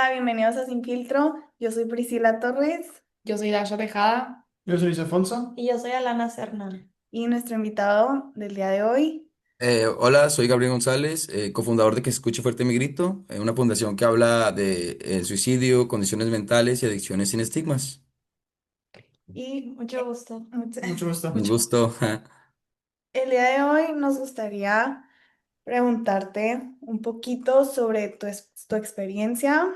Hola, bienvenidos a Sin Filtro. Yo soy Priscila Torres Yo soy Dasha Tejada. Yo soy Ildefonso. Y yo soy Alana Serna. y nuestro invitado del día de hoy. Hola, soy Gabriel González, cofundador de Que se escuche fuerte mi grito, una fundación que habla de suicidio, condiciones mentales y adicciones sin estigmas. Y mucho gusto. Mucho gusto. Un gusto. El día de hoy nos gustaría preguntarte un poquito sobre tu experiencia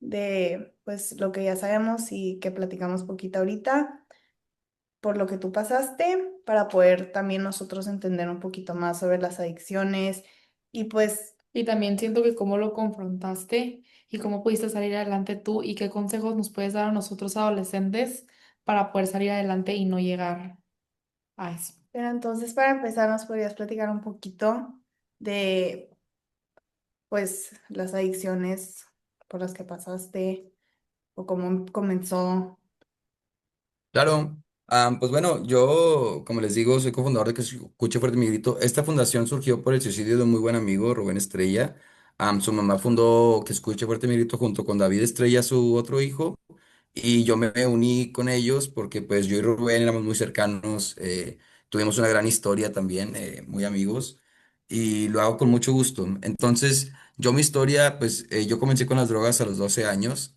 de pues lo que ya sabemos y que platicamos poquito ahorita, por lo que tú pasaste, para poder también nosotros entender un poquito más sobre las adicciones y pues Y también siento que cómo lo confrontaste y cómo pudiste salir adelante tú y qué consejos nos puedes dar a nosotros adolescentes para poder salir adelante y no llegar a eso. pero entonces para empezar nos podrías platicar un poquito de pues las adicciones por las que pasaste o cómo comenzó. Claro, pues bueno, yo, como les digo, soy cofundador de Que se escuche fuerte mi grito. Esta fundación surgió por el suicidio de un muy buen amigo, Rubén Estrella. Su mamá fundó Que se escuche fuerte mi grito junto con David Estrella, su otro hijo. Y yo me uní con ellos porque pues yo y Rubén éramos muy cercanos, tuvimos una gran historia también, muy amigos, y lo hago con mucho gusto. Entonces, yo mi historia, pues yo comencé con las drogas a los 12 años.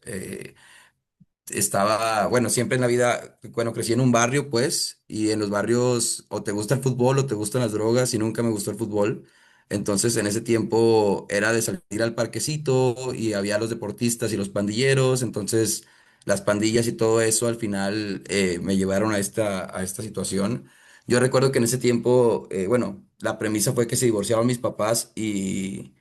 Estaba, bueno, siempre en la vida, bueno, crecí en un barrio, pues, y en los barrios o te gusta el fútbol o te gustan las drogas y nunca me gustó el fútbol. Entonces, en ese tiempo era de salir al parquecito y había los deportistas y los pandilleros, entonces las pandillas y todo eso al final me llevaron a esta situación. Yo recuerdo que en ese tiempo, bueno, la premisa fue que se divorciaron mis papás y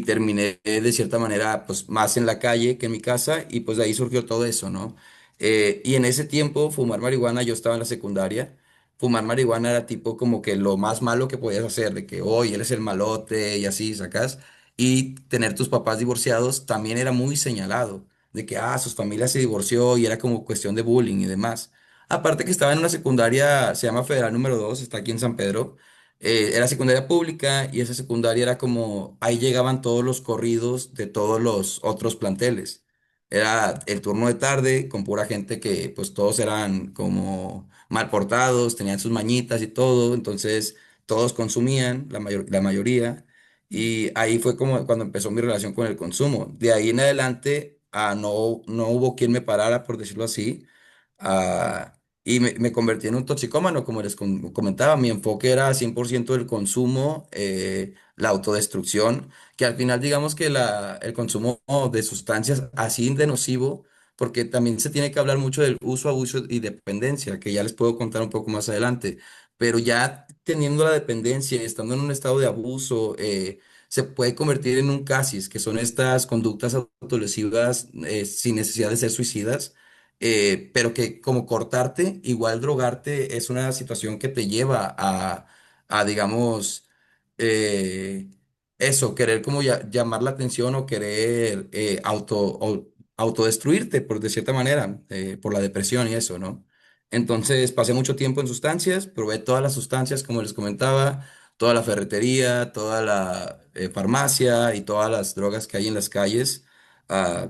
terminé de cierta manera pues más en la calle que en mi casa y pues de ahí surgió todo eso, ¿no? Y en ese tiempo fumar marihuana, yo estaba en la secundaria, fumar marihuana era tipo como que lo más malo que podías hacer, de que hoy eres el malote y así sacas, y tener tus papás divorciados también era muy señalado, de que sus familias se divorció y era como cuestión de bullying y demás. Aparte que estaba en una secundaria, se llama Federal número 2, está aquí en San Pedro. Era secundaria pública y esa secundaria era como, ahí llegaban todos los corridos de todos los otros planteles. Era el turno de tarde con pura gente que pues todos eran como mal portados, tenían sus mañitas y todo, entonces todos consumían, la mayoría, y ahí fue como cuando empezó mi relación con el consumo. De ahí en adelante, no hubo quien me parara, por decirlo así. Y me convertí en un toxicómano, como les comentaba. Mi enfoque era 100% el consumo, la autodestrucción, que al final digamos que el consumo de sustancias así de nocivo, porque también se tiene que hablar mucho del uso, abuso y dependencia, que ya les puedo contar un poco más adelante. Pero ya teniendo la dependencia y estando en un estado de abuso, se puede convertir en un casis, que son estas conductas autolesivas sin necesidad de ser suicidas, pero que como cortarte, igual drogarte es una situación que te lleva digamos, eh, eso, querer como llamar la atención o querer autodestruirte, por de cierta manera, por la depresión y eso, ¿no? Entonces pasé mucho tiempo en sustancias, probé todas las sustancias, como les comentaba, toda la ferretería, toda la farmacia y todas las drogas que hay en las calles.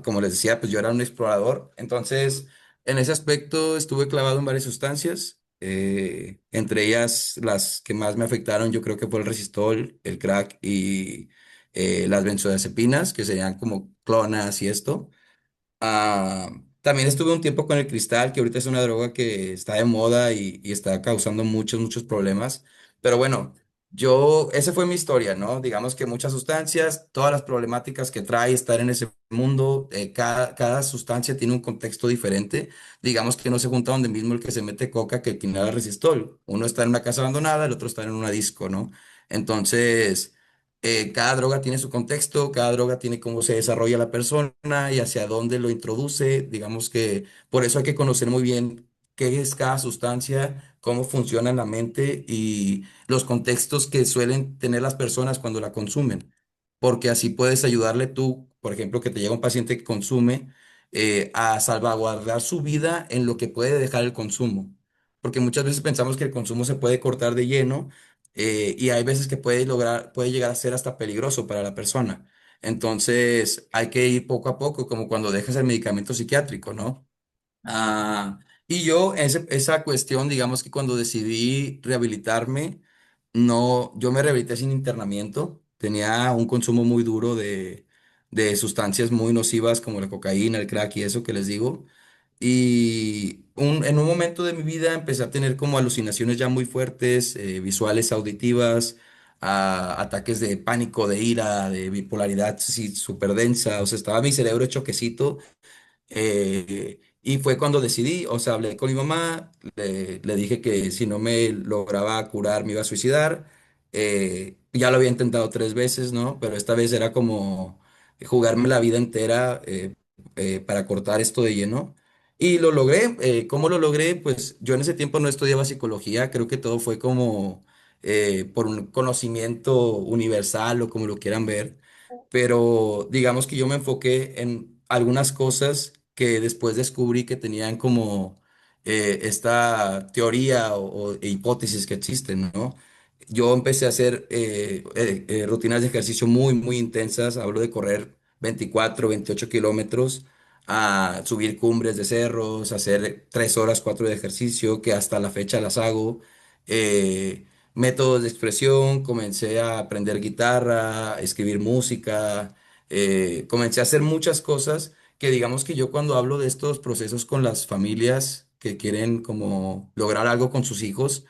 Como les decía, pues yo era un explorador, entonces en ese aspecto estuve clavado en varias sustancias, entre ellas las que más me afectaron yo creo que fue el resistol, el crack y las benzodiazepinas, que serían como clonas y esto. Ah, También estuve un tiempo con el cristal, que ahorita es una droga que está de moda y está causando muchos problemas. Pero bueno, esa fue mi historia, ¿no? Digamos que muchas sustancias, todas las problemáticas que trae estar en ese mundo, cada sustancia tiene un contexto diferente. Digamos que no se junta donde mismo el que se mete coca que el que inhala resistol. Uno está en una casa abandonada, el otro está en una disco, ¿no? Entonces cada droga tiene su contexto, cada droga tiene cómo se desarrolla la persona y hacia dónde lo introduce. Digamos que por eso hay que conocer muy bien qué es cada sustancia, cómo funciona en la mente y los contextos que suelen tener las personas cuando la consumen. Porque así puedes ayudarle tú, por ejemplo, que te llega un paciente que consume, a salvaguardar su vida en lo que puede dejar el consumo. Porque muchas veces pensamos que el consumo se puede cortar de lleno, y hay veces que puede llegar a ser hasta peligroso para la persona. Entonces hay que ir poco a poco, como cuando dejas el medicamento psiquiátrico, ¿no? Y yo, esa cuestión, digamos que cuando decidí rehabilitarme, no, yo me rehabilité sin internamiento, tenía un consumo muy duro de sustancias muy nocivas como la cocaína, el crack y eso que les digo. Y en un momento de mi vida empecé a tener como alucinaciones ya muy fuertes, visuales, auditivas, ataques de pánico, de ira, de bipolaridad, sí, súper densa. O sea, estaba mi cerebro hecho quesito. Y fue cuando decidí, o sea, hablé con mi mamá, le dije que si no me lograba curar me iba a suicidar. Ya lo había intentado 3 veces, ¿no? Pero esta vez era como jugarme la vida entera para cortar esto de lleno. Y lo logré. ¿Cómo lo logré? Pues yo en ese tiempo no estudiaba psicología, creo que todo fue como por un conocimiento universal o como lo quieran ver, pero digamos que yo me enfoqué en algunas cosas que después descubrí que tenían como esta teoría o hipótesis que existen, ¿no? Yo empecé a hacer rutinas de ejercicio muy, muy intensas, hablo de correr 24, 28 kilómetros, a subir cumbres de cerros, hacer 3 horas, 4 de ejercicio, que hasta la fecha las hago. eh, Métodos de expresión, comencé a aprender guitarra, a escribir música, comencé a hacer muchas cosas que digamos que yo cuando hablo de estos procesos con las familias que quieren como lograr algo con sus hijos,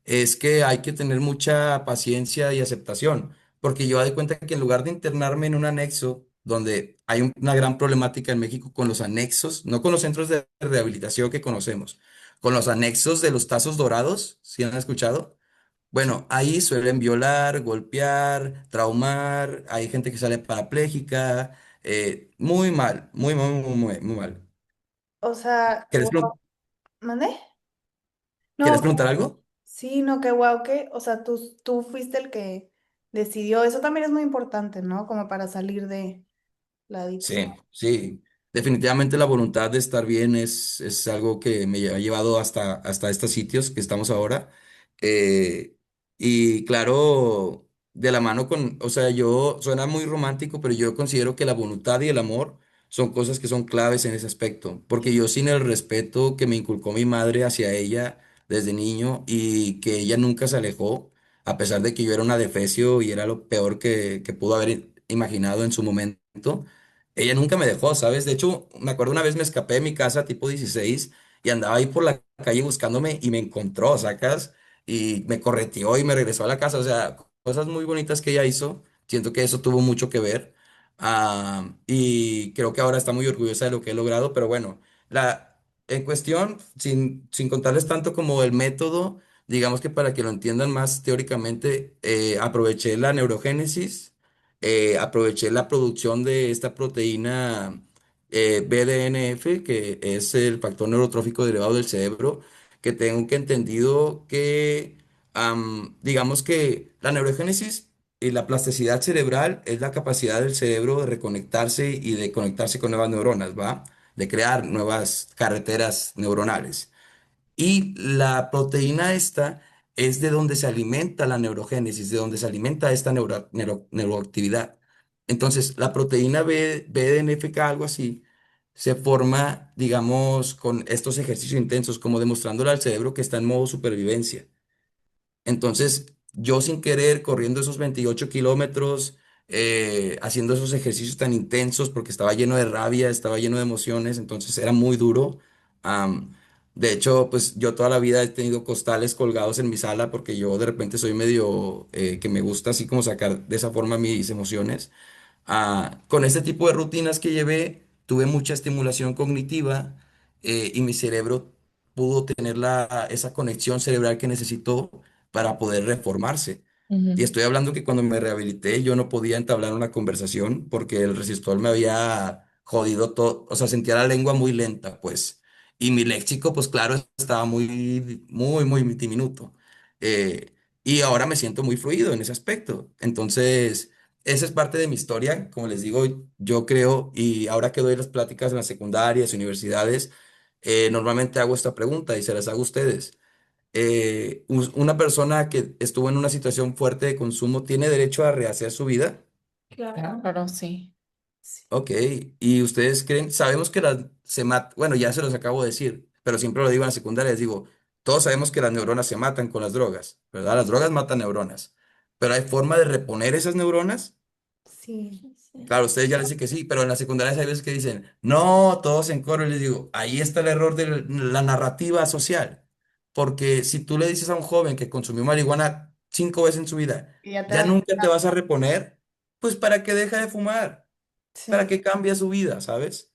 es que hay que tener mucha paciencia y aceptación, porque yo doy cuenta que en lugar de internarme en un anexo, donde hay una gran problemática en México con los anexos, no con los centros de rehabilitación que conocemos, con los anexos de los tazos dorados, ¿sí han escuchado? Bueno, ahí suelen violar, golpear, traumar, hay gente que sale parapléjica, muy mal, muy, muy, muy, muy, muy mal. O sea, ¿Quieres, ¿mandé? quieres No, preguntar algo? sí, no, qué guau, que, o sea, tú fuiste el que decidió, eso también es muy importante, ¿no? Como para salir de la adicción. Sí, sí, definitivamente la voluntad de estar bien es algo que me ha llevado hasta estos sitios que estamos ahora. Eh, y claro, de la mano con, o sea, yo suena muy romántico, pero yo considero que la voluntad y el amor son cosas que son claves en ese aspecto, porque yo sin el respeto que me inculcó mi madre hacia ella desde niño y que ella nunca se alejó, a pesar de que yo era una defecio y era lo peor que pudo haber imaginado en su momento. Ella nunca me dejó, ¿sabes? De hecho, me acuerdo una vez me escapé de mi casa tipo 16 y andaba ahí por la calle buscándome y me encontró, ¿sacas? Y me correteó y me regresó a la casa. O sea, cosas muy bonitas que ella hizo. Siento que eso tuvo mucho que ver. Y creo que ahora está muy orgullosa de lo que he logrado, pero bueno, en cuestión, sin contarles tanto como el método, digamos que para que lo entiendan más teóricamente, aproveché la neurogénesis, aproveché la producción de esta proteína BDNF, que es el factor neurotrófico derivado del cerebro, que tengo que entendido que, digamos que la neurogénesis y la plasticidad cerebral es la capacidad del cerebro de reconectarse y de conectarse con nuevas neuronas, ¿va? De crear nuevas carreteras neuronales. Y la proteína esta es de donde se alimenta la neurogénesis, de donde se alimenta esta neuroactividad. Entonces, la proteína BDNFK, algo así, se forma, digamos, con estos ejercicios intensos, como demostrándole al cerebro que está en modo supervivencia. Entonces, yo sin querer, corriendo esos 28 kilómetros, haciendo esos ejercicios tan intensos, porque estaba lleno de rabia, estaba lleno de emociones, entonces era muy duro. Am, de hecho, pues yo toda la vida he tenido costales colgados en mi sala porque yo de repente soy medio que me gusta así como sacar de esa forma mis emociones. Con este tipo de rutinas que llevé, tuve mucha estimulación cognitiva y mi cerebro pudo tener esa conexión cerebral que necesitó para poder reformarse. Y Ujú, estoy hablando que cuando me rehabilité yo no podía entablar una conversación porque el resistor me había jodido todo, o sea, sentía la lengua muy lenta, pues. Y mi léxico, pues claro, estaba muy, muy, muy diminuto. Eh, y ahora me siento muy fluido en ese aspecto. Entonces, esa es parte de mi historia. Como les digo, yo creo, y ahora que doy las pláticas en las secundarias, universidades, normalmente hago esta pregunta y se las hago a ustedes. ¿Una persona que estuvo en una situación fuerte de consumo tiene derecho a rehacer su vida? Claro. Claro, sí. Sí. Ok, y ustedes creen, sabemos que bueno, ya se los acabo de decir, pero siempre lo digo en la secundaria, les digo, todos sabemos que las neuronas se matan con las drogas, ¿verdad? Las drogas matan neuronas, pero ¿hay forma de reponer esas neuronas? Sí. Sí, sí. Claro, ustedes ya les dicen que sí, pero en la secundaria hay veces que dicen, no, todos en coro, y les digo, ahí está el error de la narrativa social, porque si tú le dices a un joven que consumió marihuana 5 veces en su vida, Y ya te ya vas. nunca te vas a reponer, pues para que deje de fumar, para Sí. que cambie su vida, ¿sabes?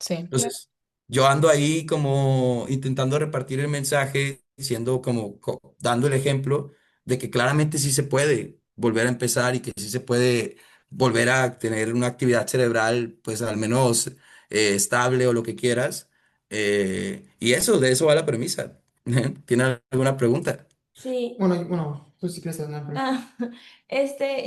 Sí. Claro. Entonces, yo ando ahí como intentando repartir el mensaje, diciendo como, dando el ejemplo de que claramente sí se puede volver a empezar y que sí se puede volver a tener una actividad cerebral, pues al menos estable o lo que quieras. Y eso, de eso va la premisa. ¿Tiene alguna pregunta? Sí. Bueno, tú sí quieres hacer una pregunta. Ah,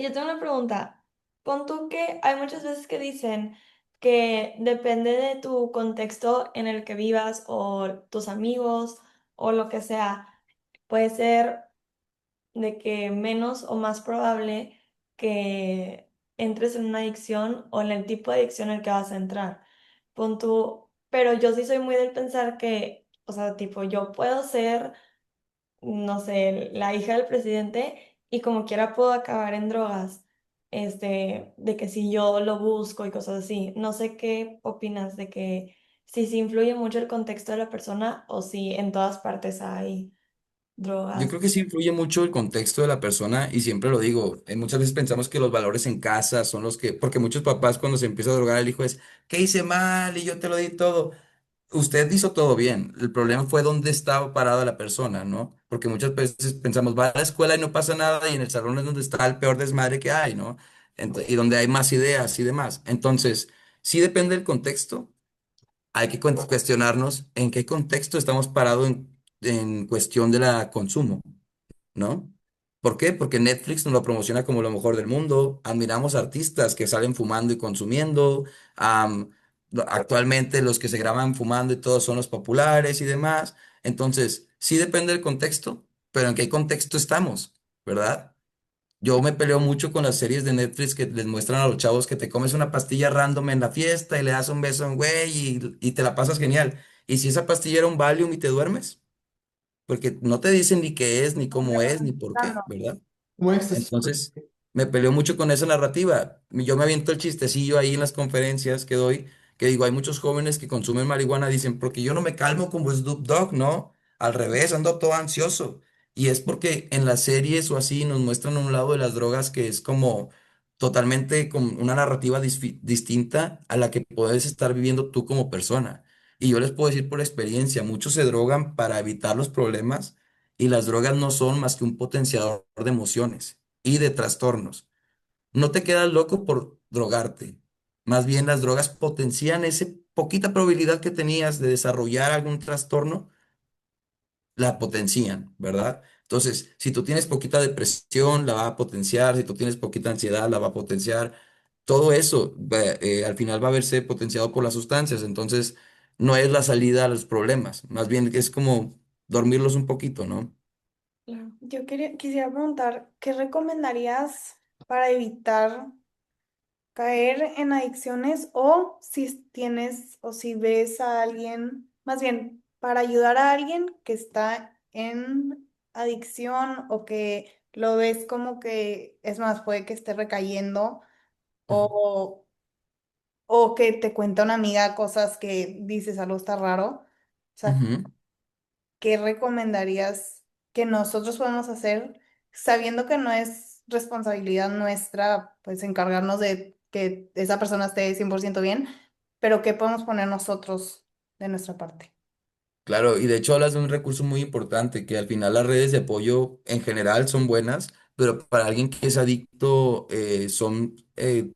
yo tengo una pregunta. Pon tú que hay muchas veces que dicen que depende de tu contexto en el que vivas o tus amigos o lo que sea, puede ser de que menos o más probable que entres en una adicción o en el tipo de adicción en el que vas a entrar. Pon tú, pero yo sí soy muy del pensar que, o sea, tipo, yo puedo ser, no sé, la hija del presidente y como quiera puedo acabar en drogas. De que si yo lo busco y cosas así. No sé qué opinas de que si influye mucho el contexto de la persona o si en todas partes hay Yo drogas. creo que sí influye mucho el contexto de la persona y siempre lo digo, muchas veces pensamos que los valores en casa son los que, porque muchos papás cuando se empieza a drogar el hijo es, ¿qué hice mal? Y yo te lo di todo. Usted hizo todo bien, el problema fue dónde estaba parada la persona, ¿no? Porque muchas veces pensamos, va a la escuela y no pasa nada y en el salón es donde está el peor desmadre que hay, ¿no? Y donde hay más ideas y demás. Entonces, sí depende del contexto, hay que cuestionarnos en qué contexto estamos parados en cuestión de la consumo. ¿No? ¿Por qué? Porque Netflix nos lo promociona como lo mejor del mundo. Admiramos artistas que salen fumando y consumiendo. Actualmente los que se graban fumando y todos son los populares y demás. Entonces, sí depende del contexto, pero ¿en qué contexto estamos? ¿Verdad? Yo me peleo mucho con las series de Netflix que les muestran a los chavos que te comes una pastilla random en la fiesta y le das un beso a un güey y te la pasas genial. ¿Y si esa pastilla era un Valium y te duermes? Porque no te dicen ni qué es, ni cómo es, ni por qué, ¿verdad? Como éxtasis. Entonces, me peleo mucho con esa narrativa. Yo me aviento el chistecillo ahí en las conferencias que doy, que digo, hay muchos jóvenes que consumen marihuana, dicen, porque yo no me calmo como Snoop Dogg, ¿no? Al revés, ando todo ansioso. Y es porque en las series o así nos muestran un lado de las drogas que es como totalmente con una narrativa distinta a la que puedes estar viviendo tú como persona. Y yo les puedo decir por experiencia, muchos se drogan para evitar los problemas y las drogas no son más que un potenciador de emociones y de trastornos. No te quedas loco por drogarte. Más bien las drogas potencian esa poquita probabilidad que tenías de desarrollar algún trastorno, la potencian, ¿verdad? Entonces, si tú tienes poquita depresión, la va a potenciar, si tú tienes poquita ansiedad, la va a potenciar. Todo eso al final va a verse potenciado por las sustancias, entonces no es la salida a los problemas, más bien es como dormirlos un poquito, ¿no? Claro. Quisiera preguntar, ¿qué recomendarías para evitar caer en adicciones o si tienes o si ves a alguien, más bien, para ayudar a alguien que está en adicción o que lo ves como que, es más, puede que esté recayendo o, o que te cuenta una amiga cosas que dices algo está raro? O sea, Ujú. ¿qué recomendarías que nosotros podemos hacer sabiendo que no es responsabilidad nuestra, pues encargarnos de que esa persona esté 100% bien, pero qué podemos poner nosotros de nuestra parte? Claro, y de hecho hablas de un recurso muy importante, que al final las redes de apoyo en general son buenas, pero para alguien que es adicto son,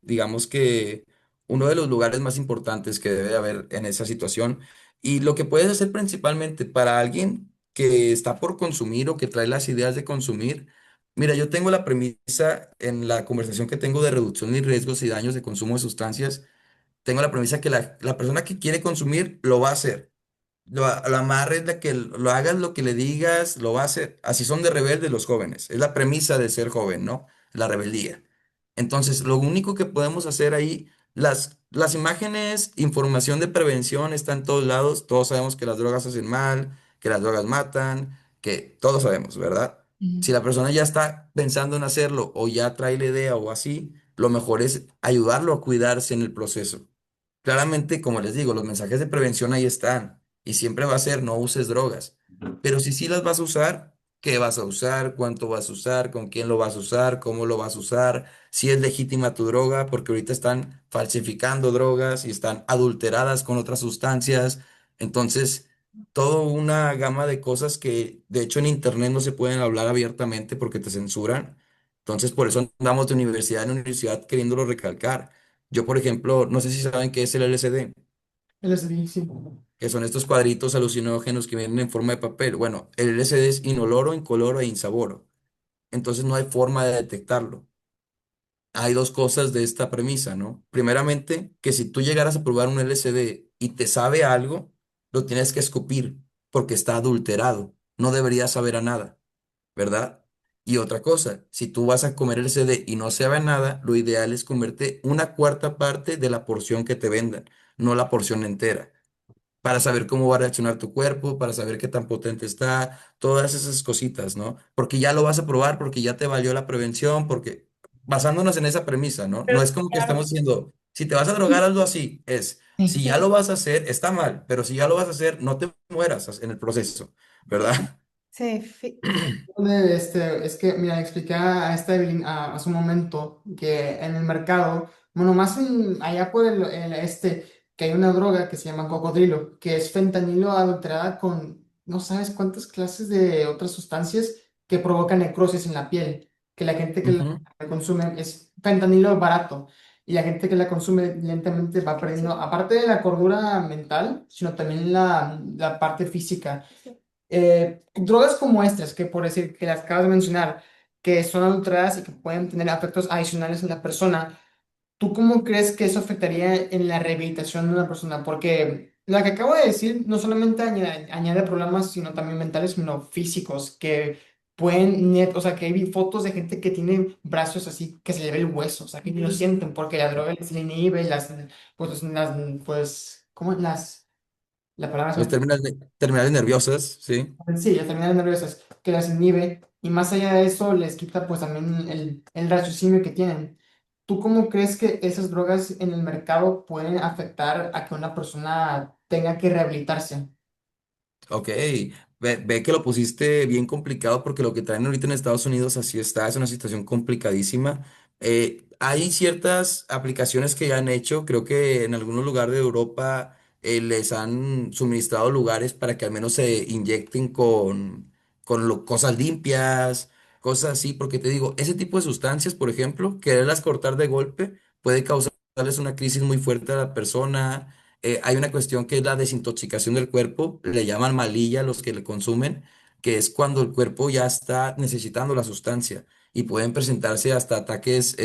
digamos que, uno de los lugares más importantes que debe haber en esa situación. Y lo que puedes hacer principalmente para alguien que está por consumir o que trae las ideas de consumir, mira, yo tengo la premisa en la conversación que tengo de reducción y riesgos y daños de consumo de sustancias, tengo la premisa que la persona que quiere consumir lo va a hacer. Lo amarres de que lo hagas lo que le digas, lo va a hacer. Así son de rebeldes los jóvenes. Es la premisa de ser joven, ¿no? La rebeldía. Entonces, lo único que podemos hacer ahí, las imágenes, información de prevención está en todos lados. Todos sabemos que las drogas hacen mal, que las drogas matan, que todos sabemos, ¿verdad? Ujú. Si la persona ya está pensando en hacerlo o ya trae la idea o así, lo mejor es ayudarlo a cuidarse en el proceso. Claramente, como les digo, los mensajes de prevención ahí están y siempre va a ser no uses drogas. Pero si sí las vas a usar, ¿qué vas a usar? ¿Cuánto vas a usar? ¿Con quién lo vas a usar? ¿Cómo lo vas a usar? Si es legítima tu droga, porque ahorita están falsificando drogas y están adulteradas con otras sustancias. Entonces, toda una gama de cosas que de hecho en internet no se pueden hablar abiertamente porque te censuran. Entonces, por eso andamos de universidad en universidad queriéndolo recalcar. Yo, por ejemplo, no sé si saben qué es el LSD, LSD, sí. que son estos cuadritos alucinógenos que vienen en forma de papel. Bueno, el LSD es inoloro, incoloro e insaboro. Entonces no hay forma de detectarlo. Hay dos cosas de esta premisa, ¿no? Primeramente, que si tú llegaras a probar un LSD y te sabe a algo, lo tienes que escupir porque está adulterado. No debería saber a nada, ¿verdad? Y otra cosa, si tú vas a comer LSD y no sabe a nada, lo ideal es comerte una cuarta parte de la porción que te vendan, no la porción entera, para saber cómo va a reaccionar tu cuerpo, para saber qué tan potente está, todas esas cositas, ¿no? Porque ya lo vas a probar, porque ya te valió la prevención, porque basándonos en esa premisa, ¿no? No Pero es como que claro, estamos diciendo, si te vas a drogar, algo así, es, Sí. si ya lo vas a hacer, está mal, pero si ya lo vas a hacer, no te mueras en el proceso, ¿verdad? Sí, Es que, mira, expliqué a esta Evelyn hace un momento que en el mercado, bueno, allá por que hay una droga que se llama cocodrilo, que es fentanilo adulterada con no sabes cuántas clases de otras sustancias que provocan necrosis en la piel, que la gente que Ujú. la consume es fentanilo barato. Y la gente que la consume lentamente va perdiendo, aparte de la cordura mental, sino también la parte física. Drogas como estas, que por decir que las acabas de mencionar, que son adulteradas y que pueden tener efectos adicionales en la persona, ¿tú cómo crees que eso afectaría en la rehabilitación de una persona? Porque la que acabo de decir no solamente añade problemas, sino también mentales, sino físicos, que o sea, que hay fotos de gente que tiene brazos así, que se le ve el hueso, o sea, que ni lo sienten porque la droga les inhibe, ¿cómo la palabra se Los me terminales nerviosas, sí. Sí, las terminales nerviosas, que las inhibe y más allá de eso les quita pues también el raciocinio que tienen. ¿Tú cómo crees que esas drogas en el mercado pueden afectar a que una persona tenga que rehabilitarse? Ok, ve que lo pusiste bien complicado porque lo que traen ahorita en Estados Unidos así está, es una situación complicadísima. Hay ciertas aplicaciones que ya han hecho, creo que en algunos lugares de Europa les han suministrado lugares para que al menos se inyecten con cosas limpias, cosas así, porque te digo, ese tipo de sustancias, por ejemplo, quererlas cortar de golpe puede causarles una crisis muy fuerte a la persona. Hay una cuestión que es la desintoxicación del cuerpo, le llaman malilla a los que le consumen, que es cuando el cuerpo ya está necesitando la sustancia y pueden presentarse hasta ataques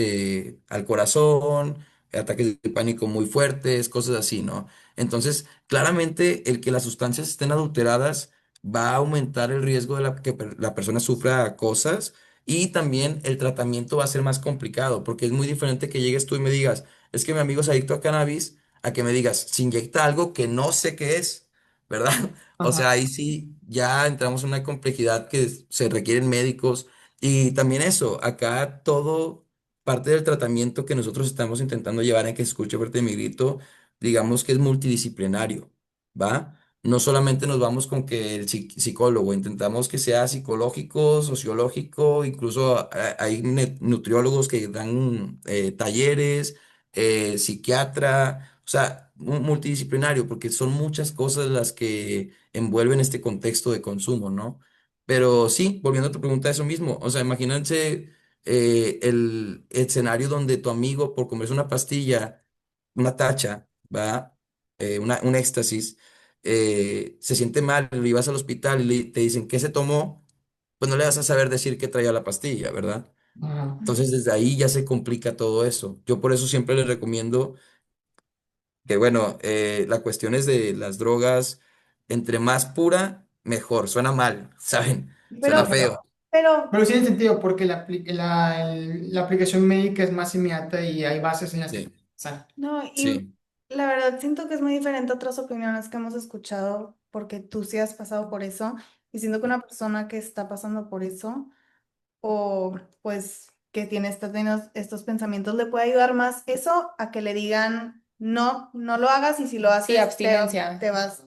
al corazón, ataques de pánico muy fuertes, cosas así, ¿no? Entonces, claramente el que las sustancias estén adulteradas va a aumentar el riesgo de que la persona sufra cosas y también el tratamiento va a ser más complicado porque es muy diferente que llegues tú y me digas, es que mi amigo es adicto a cannabis a que me digas, se inyecta algo que no sé qué es, ¿verdad? O Ajá. sea, ahí sí ya entramos en una complejidad que se requieren médicos y también eso, acá todo parte del tratamiento que nosotros estamos intentando llevar en que se escuche fuerte mi grito, digamos que es multidisciplinario, ¿va? No solamente nos vamos con que el psicólogo, intentamos que sea psicológico, sociológico, incluso hay nutriólogos que dan talleres, psiquiatra, o sea, multidisciplinario, porque son muchas cosas las que envuelven este contexto de consumo, ¿no? Pero sí, volviendo a tu pregunta, eso mismo, o sea, imagínense el escenario donde tu amigo por comerse una pastilla, una tacha, ¿va? Un éxtasis, se siente mal, y vas al hospital y te dicen, ¿qué se tomó? Pues no le vas a saber decir qué traía la pastilla, ¿verdad? Ajá. Entonces desde ahí ya se complica todo eso. Yo por eso siempre les recomiendo que, bueno, la cuestión es de las drogas, entre más pura, mejor. Suena mal, ¿saben? pero Suena feo. Pero Pero sí tiene sentido porque la aplicación médica es más inmediata y hay bases en las que Sí, pensar. no, y sí, la verdad siento que es muy diferente a otras opiniones que hemos escuchado porque tú sí has pasado por eso y siento que una persona que está pasando por eso o pues que tiene estos pensamientos le puede ayudar más eso a que le digan no, no lo hagas y si lo Sí, haces te abstinencia. vas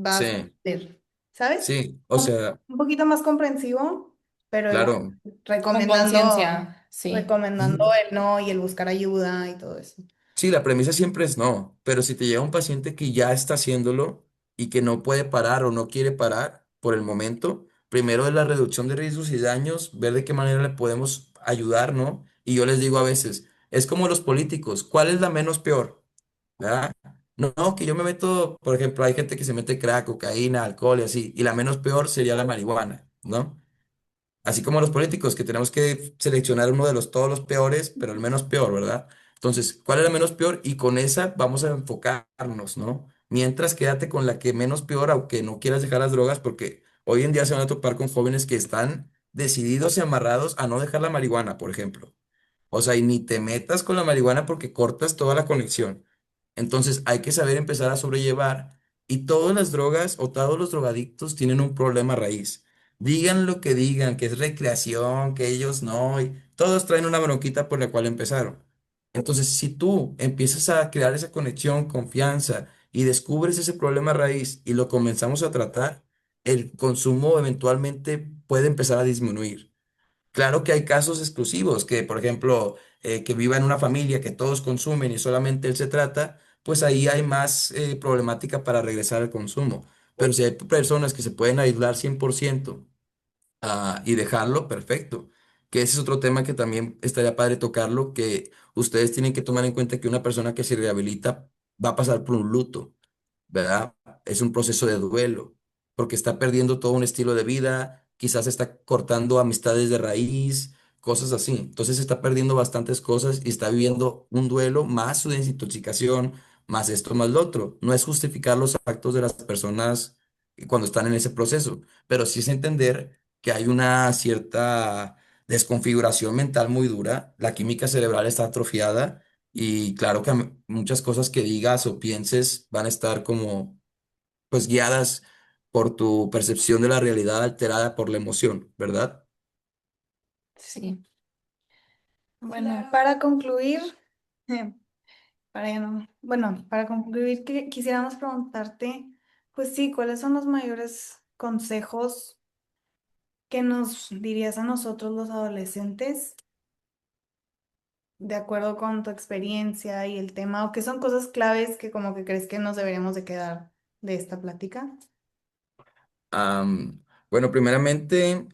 a sí, morir, ¿sabes? sí. O Como sea, un poquito más comprensivo, pero igual claro. Con recomendando, conciencia, sí. recomendando el no y el buscar ayuda y todo eso. Sí, la premisa siempre es no, pero si te llega un paciente que ya está haciéndolo y que no puede parar o no quiere parar por el momento, primero es la reducción de riesgos y daños, ver de qué manera le podemos ayudar, ¿no? Y yo les digo a veces, es como los políticos, ¿cuál es la menos peor? ¿Verdad? No, no, que yo me meto, por ejemplo, hay gente que se mete crack, cocaína, alcohol y así, y la menos peor sería la marihuana, ¿no? Así como los políticos, que tenemos que seleccionar uno de los todos los peores, pero el menos peor, ¿verdad? Entonces, ¿cuál es la menos peor? Y con esa vamos a enfocarnos, ¿no? Mientras quédate con la que menos peor, aunque no quieras dejar las drogas, porque hoy en día se van a topar con jóvenes que están decididos y amarrados a no dejar la marihuana, por ejemplo. O sea, y ni te metas con la marihuana porque cortas toda la conexión. Entonces hay que saber empezar a sobrellevar. Y todas las drogas o todos los drogadictos tienen un problema raíz. Digan lo que digan, que es recreación, que ellos no, y todos traen una bronquita por la cual empezaron. Entonces, si tú empiezas a crear esa conexión, confianza y descubres ese problema raíz y lo comenzamos a tratar, el consumo eventualmente puede empezar a disminuir. Claro que hay casos exclusivos, que por ejemplo, que viva en una familia que todos consumen y solamente él se trata, pues ahí hay más problemática para regresar al consumo. Pero si hay personas que se pueden aislar 100% y dejarlo, perfecto. Que ese es otro tema que también estaría padre tocarlo, que ustedes tienen que tomar en cuenta que una persona que se rehabilita va a pasar por un luto. ¿Verdad? Es un proceso de duelo, porque está perdiendo todo un estilo de vida, quizás está cortando amistades de raíz, cosas así. Entonces está perdiendo bastantes cosas y está viviendo un duelo más su desintoxicación, más esto, más lo otro. No es justificar los actos de las personas cuando están en ese proceso, pero sí es entender que hay una cierta desconfiguración mental muy dura, la química cerebral está atrofiada y claro que muchas cosas que digas o pienses van a estar como, pues, guiadas por tu percepción de la realidad alterada por la emoción, ¿verdad? Sí. Bueno, para concluir, para ya no, bueno, para concluir, quisiéramos preguntarte, pues sí, ¿cuáles son los mayores consejos que nos dirías a nosotros los adolescentes, de acuerdo con tu experiencia y el tema, o qué son cosas claves que como que crees que nos deberíamos de quedar de esta plática? Bueno, primeramente,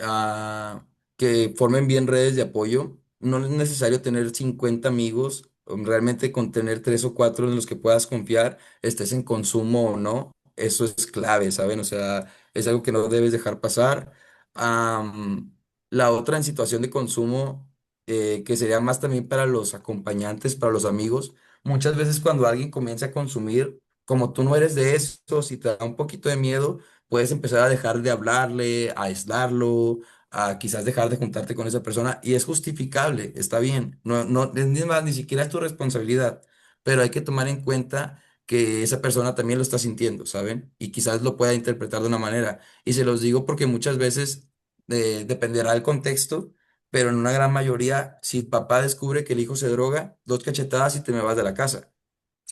que formen bien redes de apoyo. No es necesario tener 50 amigos, realmente con tener tres o cuatro en los que puedas confiar, estés en consumo o no, eso es clave, ¿saben? O sea, es algo que no debes dejar pasar. Am, la otra en situación de consumo, que sería más también para los acompañantes, para los amigos. Muchas veces cuando alguien comienza a consumir, como tú no eres de esos y te da un poquito de miedo, puedes empezar a dejar de hablarle, a aislarlo, a quizás dejar de juntarte con esa persona y es justificable, está bien, no, no, es más, ni siquiera es tu responsabilidad, pero hay que tomar en cuenta que esa persona también lo está sintiendo, ¿saben? Y quizás lo pueda interpretar de una manera. Y se los digo porque muchas veces dependerá del contexto, pero en una gran mayoría, si papá descubre que el hijo se droga, dos cachetadas y te me vas de la casa.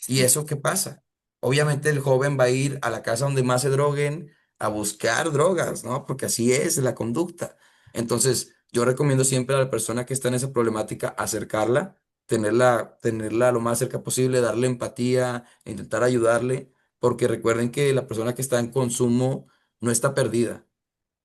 ¿Y Sí. eso qué pasa? Obviamente el joven va a ir a la casa donde más se droguen a buscar drogas, ¿no? Porque así es la conducta. Entonces, yo recomiendo siempre a la persona que está en esa problemática acercarla, tenerla lo más cerca posible, darle empatía, intentar ayudarle, porque recuerden que la persona que está en consumo no está perdida.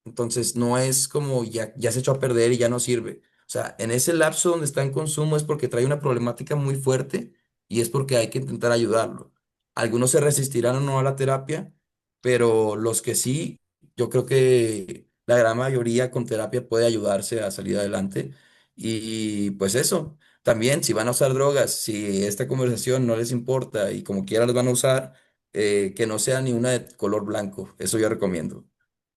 Entonces, no es como ya se echó a perder y ya no sirve. O sea, en ese lapso donde está en consumo es porque trae una problemática muy fuerte y es porque hay que intentar ayudarlo. Algunos se resistirán o no a la terapia, pero los que sí, yo creo que la gran mayoría con terapia puede ayudarse a salir adelante. Y pues eso, también si van a usar drogas, si esta conversación no les importa y como quiera las van a usar, que no sea ni una de color blanco. Eso yo recomiendo.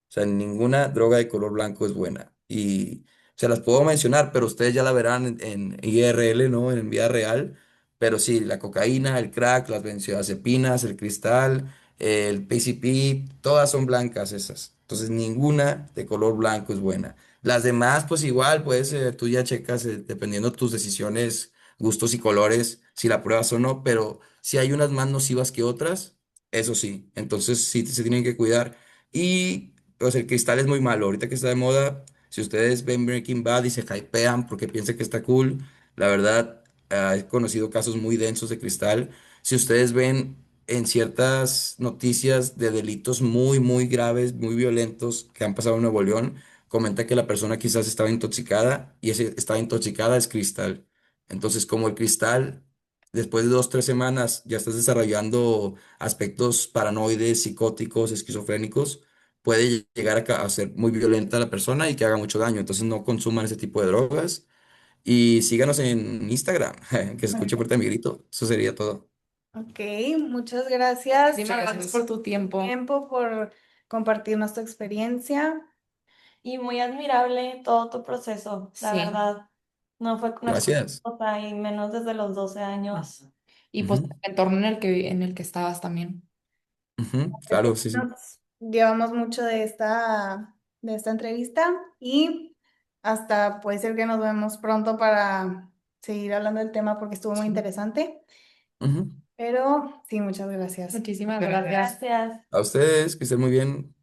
O sea, ninguna droga de color blanco es buena. Y se las puedo mencionar, pero ustedes ya la verán en IRL, ¿no? En vida real. Pero sí, la cocaína, el crack, las benzodiazepinas, el cristal, el PCP, todas son blancas esas. Entonces, ninguna de color blanco es buena. Las demás, pues igual, pues tú ya checas, dependiendo de tus decisiones, gustos y colores, si la pruebas o no, pero si hay unas más nocivas que otras, eso sí. Entonces, sí se tienen que cuidar. Y pues el cristal es muy malo. Ahorita que está de moda, si ustedes ven Breaking Bad y se hypean porque piensan que está cool, la verdad, he conocido casos muy densos de cristal. Si ustedes ven en ciertas noticias de delitos muy, muy graves, muy violentos que han pasado en Nuevo León, comenta que la persona quizás estaba intoxicada y ese estaba intoxicada es cristal. Entonces, como el cristal, después de 2, 3 semanas ya estás desarrollando aspectos paranoides, psicóticos, esquizofrénicos, puede llegar a ser muy violenta la persona y que haga mucho daño. Entonces no consuman ese tipo de drogas y síganos en Instagram, que se escuche fuerte mi grito. Eso sería todo. Ok, muchas gracias Muchísimas gracias por tu tiempo. por compartirnos tu experiencia. Y muy admirable todo tu proceso, la Sí. verdad. No es Gracias. cosa, y menos desde los 12 años. Y pues Ujú, el entorno en el que estabas también. ujú, claro, sí, sí. Nos llevamos mucho de esta entrevista y hasta puede ser que nos vemos pronto para seguir hablando del tema porque estuvo muy Sí. interesante. Ujú. Pero sí, muchas gracias. Muchísimas gracias. Gracias. A ustedes, que estén muy bien.